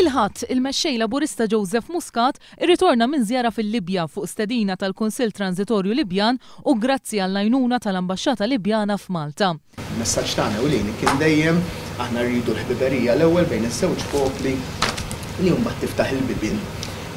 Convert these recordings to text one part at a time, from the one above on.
Il-ħadd il-mexxej Laburista Joseph Muscat irritorna minn żjara fil-Libja fuq stedina tal-Kunsill Transitorju Libjan u grazzi għall-għajnuna tal-Ambaxxata Libjana f'Malta. Il-messaġġ tagħna ewlieni kien dejjem aħna rridu l-ħbiberija l-ewwel bejn iż-żewġ popli li mbagħad tiftaħ il-bibien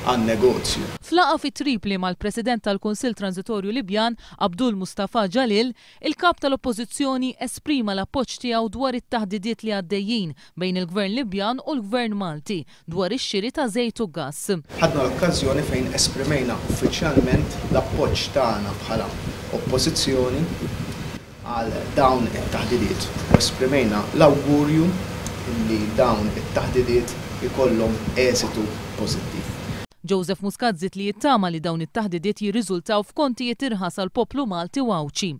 għan-negozju. Flaqa fi Tripli mal-President tal-Kunsill Transitorju Libjan, Abdul Mustafa Jalil, il-kap tal-Oppożizzjoni esprima l-appoġġ tiegħu dwar it-taħdidiet li għaddejjin bejn il-Gvern Libjan u l-Gvern Malti dwar ix-xiri ta' żejt u gass. Ħadna l-okkażjoni fejn esprimejna uffiċjalment l-appoġġ tagħna bħala oppożizzjoni għal dawn it-taħdidiet u esprimejna l-awgurju li dawn it-taħdidiet ikollhom eżitu pożittiv. Joseph Muscat żied li jittama li dawn it-taħdidiet jirriżultaw f'kontijiet irħas għal poplu Malti u Awċi.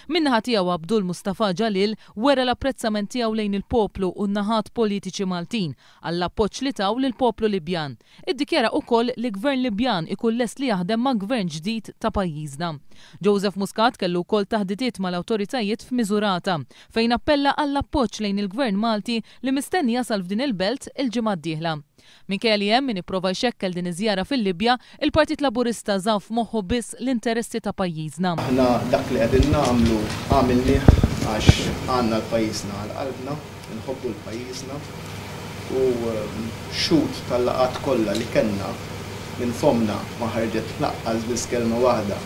Min-naħa tiegħu Abdul Mustafa Jalil wera l-apprezzament tiegħu lejn il-poplu u n-naħat politiċi Maltin għall-appoġġ li taw lill-poplu Libjan. Iddikjara wkoll li Gvern Libjan ikun lest li jaħdem ma' gvern ġdid ta' pajjiżna. Joseph Muscat kellu wkoll taħdidiet mal-awtoritajiet f'Miżurata fejn appella għall-appoġġ lejn il-Gvern Malti li mistenni jasal f'din il-belt il-ġimgħa d-dieħla. Minkejja li hemm min ipprova jxekkel din iż-żjara fil-Libja, il-Partit Laburista żamm f'moħħu biss l-interessi ta' pajjiżna. Aħna dak li qegħdin nagħmlu għamilnieh għax għandna l-pajjiżna għal qalbna, nħobbu l-pajjiżna u xut tal-laqat kollha li kellna minn fomna ma ħarġet laqqas biss kelma waħda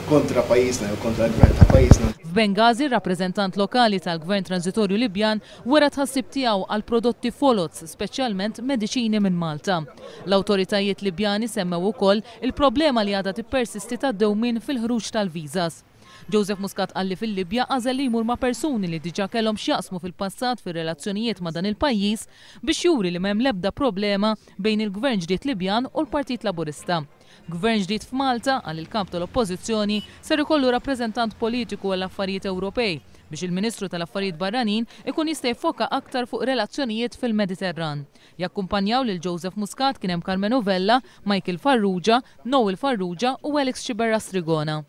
kontra pajjiżna jew kontra l-gvern ta' pajjiżna. F'Benghazi, rappreżentant lokali tal-Gvern Transitorju Libjan wera tħassib tiegħu għal prodotti folots, speċjalment mediċini minn Malta. L-awtoritajiet Libjani semmew ukoll il-problema li għadha tippersisti tad-dewmien fil-ħruġ tal-viżas. Joseph Muscat qalli fil-Libja għażel li jmur ma' persuni li diġà kellhom x'jaqsmu fil-passat fir-relazzjonijiet ma' dan il-pajjiż biex juri li m'hemm l-ebda problema bejn il-Gvern ġdid Libjan u l-Partit Laburista. Gvern ġdid f'Malta għal il-kap tal-Oppożizzjoni ser ikollu rappreżentant politiku għall-affarijiet Ewropej biex il-Ministru tal-Affarijiet Barranin ikun jista' jiffoka aktar fuq relazzjonijiet fil-Mediterran. Jakkumpanjaw lil Joseph Muscat kien hemm Carmenu Vella, Michael Farrugia, Noel Farrugia u Alex Ciberra Strigona.